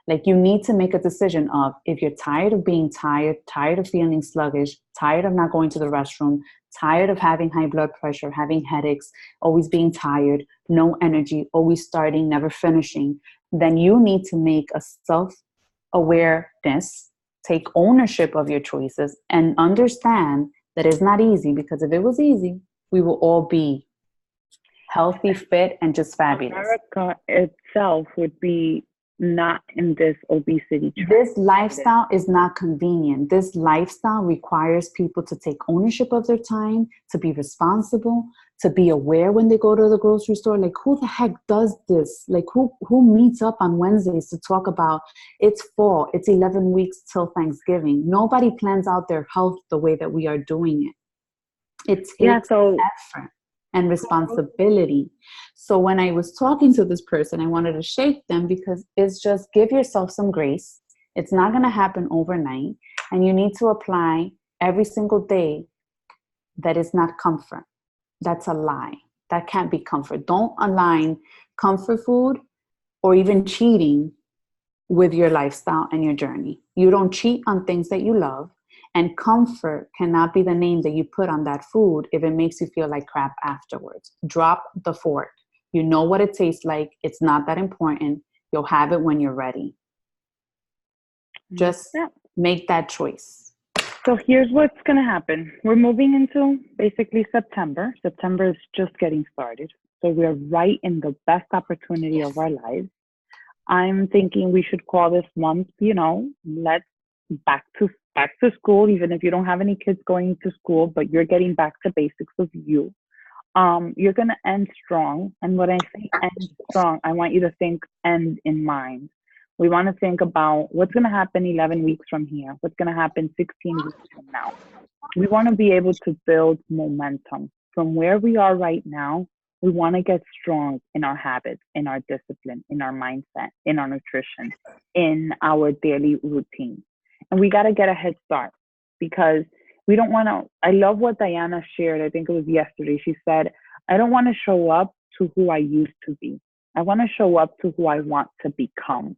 Like, you need to make a decision of, if you're tired of being tired, tired of feeling sluggish, tired of not going to the restroom, tired of having high blood pressure, having headaches, always being tired, no energy, always starting, never finishing, then you need to make a self-awareness, take ownership of your choices, and understand that it's not easy, because if it was easy, we will all be healthy, fit, and just fabulous. America itself would be not in this obesity trend. This lifestyle is not convenient. This lifestyle requires people to take ownership of their time, to be responsible, to be aware when they go to the grocery store. Like, who the heck does this? Like, who meets up on Wednesdays to talk about it's fall, it's 11 weeks till Thanksgiving? Nobody plans out their health the way that we are doing it. It takes effort and responsibility. So when I was talking to this person, I wanted to shake them, because it's just, give yourself some grace. It's not going to happen overnight. And you need to apply every single day that is not comfort. That's a lie. That can't be comfort. Don't align comfort food or even cheating with your lifestyle and your journey. You don't cheat on things that you love. And comfort cannot be the name that you put on that food if it makes you feel like crap afterwards. Drop the fork. You know what it tastes like. It's not that important. You'll have it when you're ready. Just make that choice. So here's what's going to happen. We're moving into basically September. September is just getting started. So we're right in the best opportunity of our lives. I'm thinking we should call this month, let's back to school, even if you don't have any kids going to school, but you're getting back to basics of you. You're going to end strong. And when I say end strong, I want you to think end in mind. We want to think about what's going to happen 11 weeks from here, what's going to happen 16 weeks from now. We want to be able to build momentum from where we are right now. We want to get strong in our habits, in our discipline, in our mindset, in our nutrition, in our daily routine. And we got to get a head start because we don't want to. I love what Diana shared. I think it was yesterday. She said, I don't want to show up to who I used to be. I want to show up to who I want to become.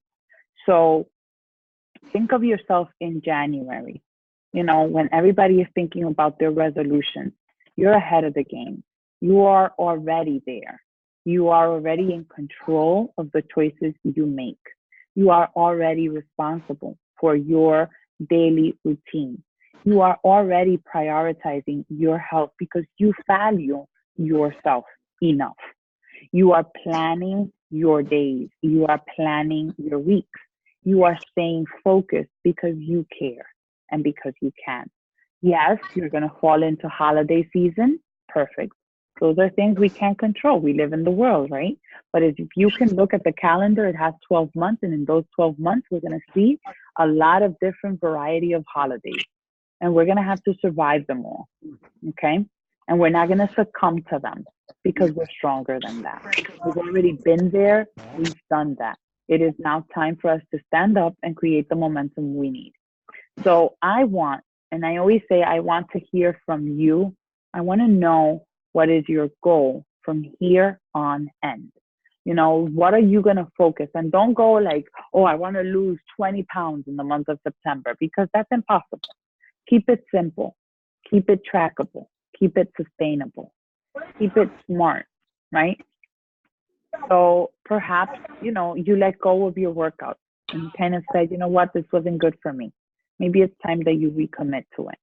So think of yourself in January, when everybody is thinking about their resolutions. You're ahead of the game. You are already there. You are already in control of the choices you make. You are already responsible for your daily routine. You are already prioritizing your health because you value yourself enough. You are planning your days. You are planning your weeks. You are staying focused because you care and because you can. Yes, you're going to fall into holiday season. Perfect. Those are things we can't control. We live in the world, right? But if you can look at the calendar, it has 12 months. And in those 12 months, we're going to see a lot of different variety of holidays. And we're going to have to survive them all. Okay? And we're not going to succumb to them because we're stronger than that. We've already been there. We've done that. It is now time for us to stand up and create the momentum we need. So I want, and I always say, I want to hear from you. I want to know what is your goal from here on end. What are you going to focus? And don't go like, oh, I want to lose 20 pounds in the month of September, because that's impossible. Keep it simple. Keep it trackable. Keep it sustainable. Keep it smart, right? So perhaps, you let go of your workout and you kind of said, you know what, this wasn't good for me. Maybe it's time that you recommit to it.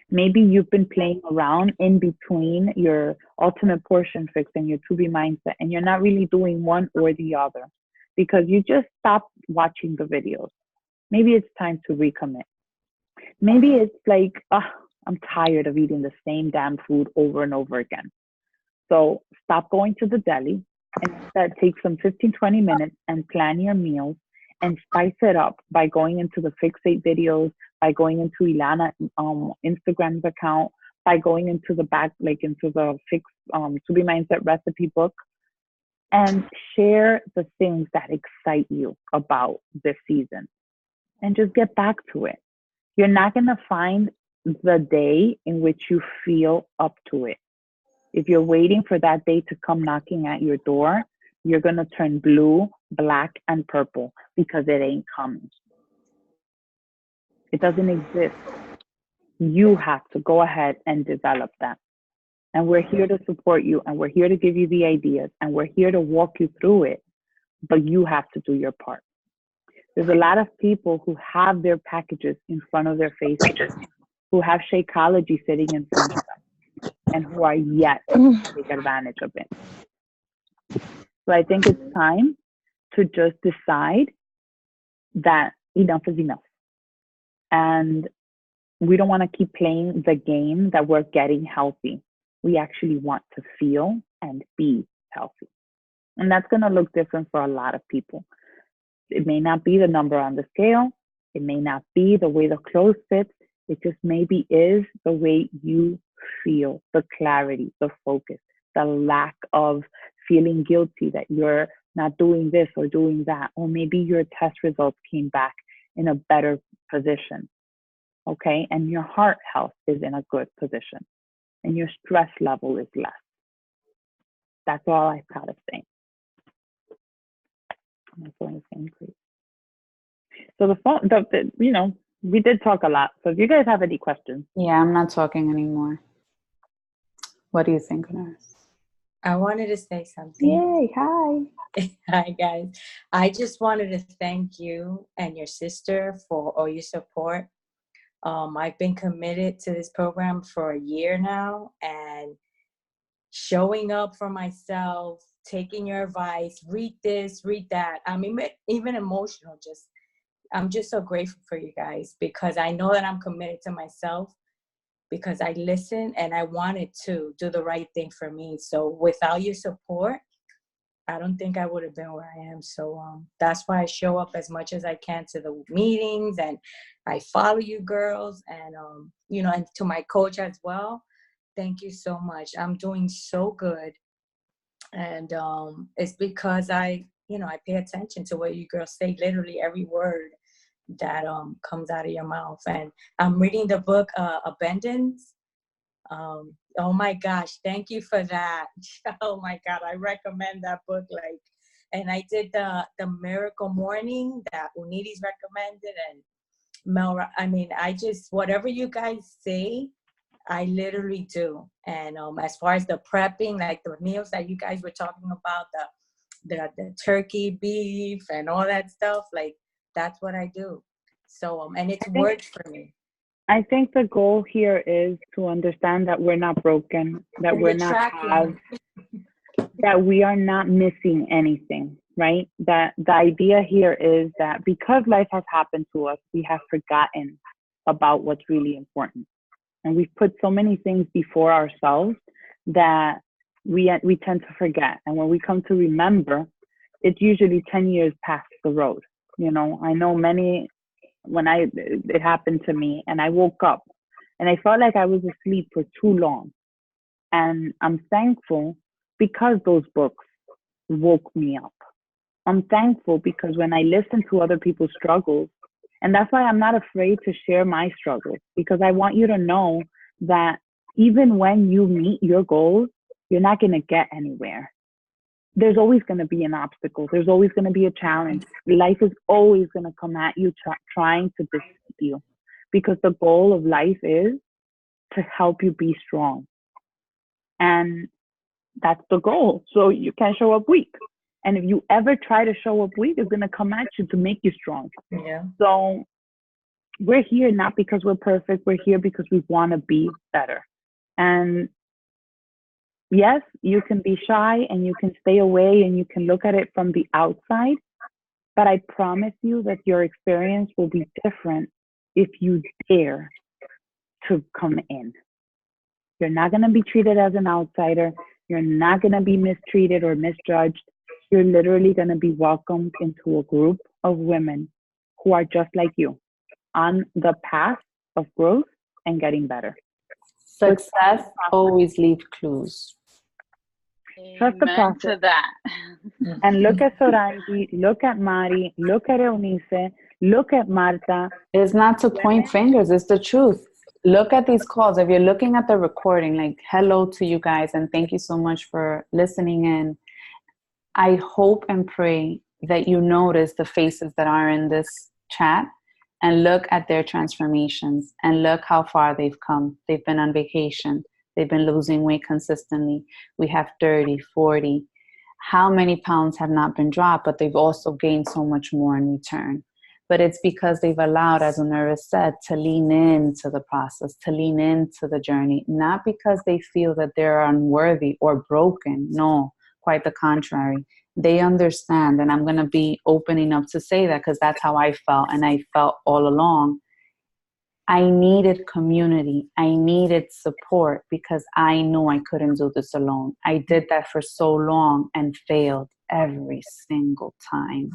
Maybe you've been playing around in between your ultimate portion fix and your To Be mindset, and you're not really doing one or the other because you just stopped watching the videos. Maybe it's time to recommit. Maybe it's like, I'm tired of eating the same damn food over and over again. So stop going to the deli and instead take some 15-20 minutes and plan your meals and spice it up by going into the Fixate videos, by going into Ilana Instagram's account, by going into the back, like into the To Be Mindset recipe book, and share the things that excite you about this season and just get back to it. You're not going to find the day in which you feel up to it. If you're waiting for that day to come knocking at your door, you're going to turn blue, black, and purple because it ain't coming. It doesn't exist. You have to go ahead and develop that. And we're here to support you, and we're here to give you the ideas, and we're here to walk you through it, but you have to do your part. There's a lot of people who have their packages in front of their faces, who have Shakeology sitting in front of them, and who are yet to take advantage of it. So I think it's time to just decide that enough is enough. And we don't want to keep playing the game that we're getting healthy. We actually want to feel and be healthy. And that's going to look different for a lot of people. It may not be the number on the scale. It may not be the way the clothes fit. It just maybe is the way you feel, the clarity, the focus, the lack of feeling guilty that you're not doing this or doing that. Or maybe your test results came back in a better position. Okay. And your heart health is in a good position and your stress level is less. That's all I've got to say. My phone is getting crazy. So we did talk a lot. So if you guys have any questions. Yeah, I'm not talking anymore. What do you think, Nurse? I wanted to say something. Yay, hi. Hi, guys. I just wanted to thank you and your sister for all your support. I've been committed to this program for a year now, and showing up for myself, taking your advice, read this, read that. I'm even emotional. I'm just so grateful for you guys because I know that I'm committed to myself because I listened and I wanted to do the right thing for me. So without your support, I don't think I would have been where I am. So that's why I show up as much as I can to the meetings, and I follow you girls, and and to my coach as well. Thank you so much. I'm doing so good. And it's because I pay attention to what you girls say, literally every word that comes out of your mouth. And I'm reading the book Abundance. Oh my gosh, thank you for that. Oh my God, I recommend that book. Like, and I did the Miracle Morning that Unides recommended, and I mean, I just, whatever you guys say, I literally do. And as far as the prepping, like the meals that you guys were talking about, the turkey, beef, and all that stuff, like that's what I do. So and it's I think worked for me. I think the goal here is to understand that we're not broken, that And we're the not have, tracking. that we are not missing anything, right? That the idea here is that because life has happened to us, we have forgotten about what's really important. And we've put so many things before ourselves that we tend to forget. And when we come to remember, it's usually 10 years past the road. You know, I know many, it happened to me and I woke up and I felt like I was asleep for too long. And I'm thankful because those books woke me up. I'm thankful because when I listen to other people's struggles, and that's why I'm not afraid to share my struggles, because I want you to know that even when you meet your goals, you're not going to get anywhere. There's always going to be an obstacle. There's always going to be a challenge. Life is always going to come at you trying to defeat you, because the goal of life is to help you be strong. And that's the goal. So you can't show up weak. And if you ever try to show up weak, it's going to come at you to make you strong. Yeah. So we're here not because we're perfect. We're here because we want to be better. And yes, you can be shy and you can stay away and you can look at it from the outside. But I promise you that your experience will be different if you dare to come in. You're not going to be treated as an outsider. You're not going to be mistreated or misjudged. You're literally going to be welcomed into a group of women who are just like you on the path of growth and getting better. Success always leaves clues. Trust the Amen process. to that. And look at Sorangi, look at Mari, look at Eunice, look at Marta. It's not to point fingers, it's the truth. Look at these calls. If you're looking at the recording, like hello to you guys and thank you so much for listening in. I hope and pray that you notice the faces that are in this chat and look at their transformations and look how far they've come. They've been on vacation. They've been losing weight consistently. We have 30, 40. How many pounds have not been dropped, but they've also gained so much more in return. But it's because they've allowed, as Onuris said, to lean into the process, to lean into the journey, not because they feel that they're unworthy or broken. No, quite the contrary. They understand, and I'm going to be open enough to say that because that's how I felt, and I felt all along. I needed community. I needed support because I knew I couldn't do this alone. I did that for so long and failed every single time.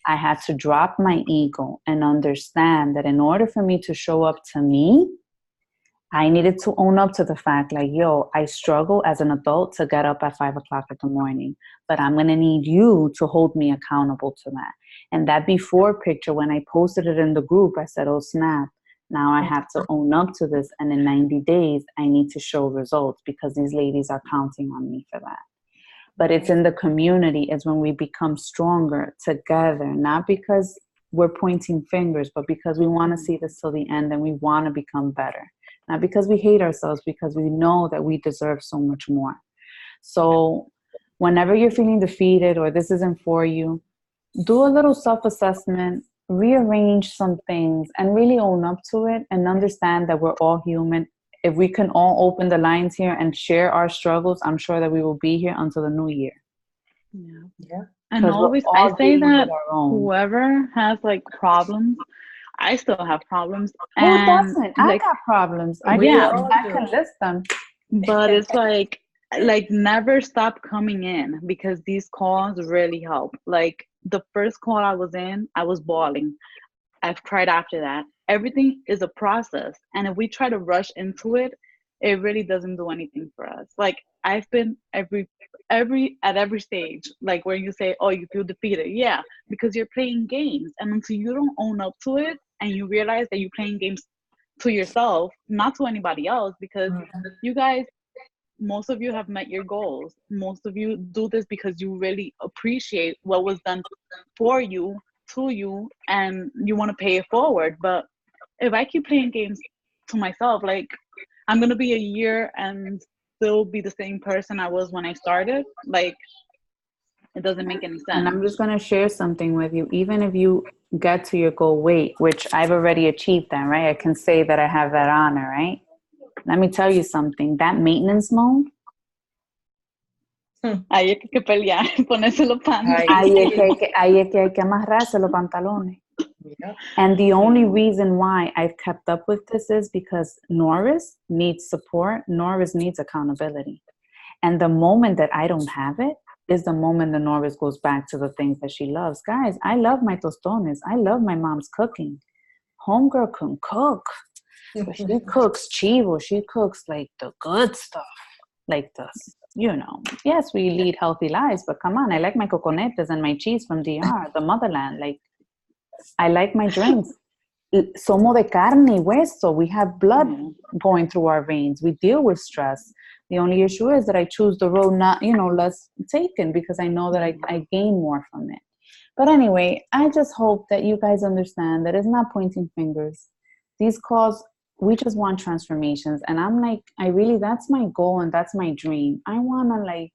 I had to drop my ego and understand that in order for me to show up to me, I needed to own up to the fact like, yo, I struggle as an adult to get up at 5 o'clock in the morning, but I'm going to need you to hold me accountable to that. And that before picture, when I posted it in the group, I said, oh, snap. Now I have to own up to this. And in 90 days, I need to show results because these ladies are counting on me for that. But it's in the community. It's when we become stronger together, not because we're pointing fingers, but because we want to see this till the end and we want to become better. Not because we hate ourselves, because we know that we deserve so much more. So whenever you're feeling defeated or this isn't for you, do a little self-assessment, rearrange some things, and really own up to it and understand that we're all human. If we can all open the lines here and share our struggles, I'm sure that we will be here until the new year. Yeah. And 'Cause always, we're I all say dealing that with our own. whoever has like problems, I still have problems. Who And doesn't? I like, got problems. I yeah, can list them. but it's like never stop coming in because these calls really help. Like the first call I was in, I was bawling. I've cried after that. Everything is a process. And if we try to rush into it, it really doesn't do anything for us. Like I've been at every stage, like where you say, oh, you feel defeated. Yeah, because you're playing games, and until you don't own up to it and you realize that you're playing games to yourself, not to anybody else, because you guys, most of you have met your goals. Most of you do this because you really appreciate what was done for you, to you, and you want to pay it forward. But if I keep playing games to myself, like, I'm gonna be a year and still be the same person I was when I started. Like, it doesn't make any sense. And I'm just going to share something with you. Even if you get to your goal weight, which I've already achieved that, right? I can say that I have that honor, right? Let me tell you something. That maintenance mode, Ahí es que hay que pelear, ponerse los pantalones. ahí es que hay que amarrarse los pantalones. Yeah. And the only reason why I've kept up with this is because Norris needs support. Norris needs accountability. And the moment that I don't have it is the moment that Norris goes back to the things that she loves. Guys, I love my tostones. I love my mom's cooking. Homegirl can cook. But she cooks chivo. She cooks like the good stuff. Like this, you know. Yes, we lead healthy lives, but come on, I like my coconetes and my cheese from DR, the motherland. Like, I like my drinks. Somos de carne y hueso. We have blood going through our veins. We deal with stress. The only issue is that I choose the road not, less taken, because I know that I gain more from it. But anyway, I just hope that you guys understand that it's not pointing fingers. These calls, we just want transformations. And I'm like, that's my goal and that's my dream. I want to like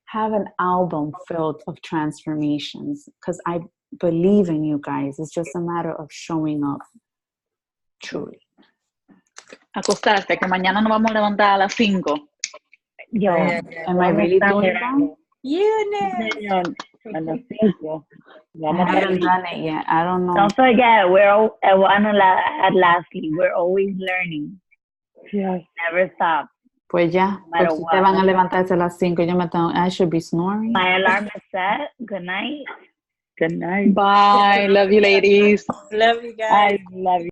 have an album filled of transformations, because I believe in you guys. It's just a matter of showing up truly. Acostarse, que mañana nos vamos a levantar a las 5. Yo, Am I really doing that? Eunice. a las 5. I haven't done it yet. I don't know. Don't forget, lastly, we're always learning. Yes. Never stop. Pues ya, No matter pues si what. te van a levantarse a las 5, I should be snoring. My alarm is set. Good night. Good night. Bye. Love you, ladies. Love you guys. I love you.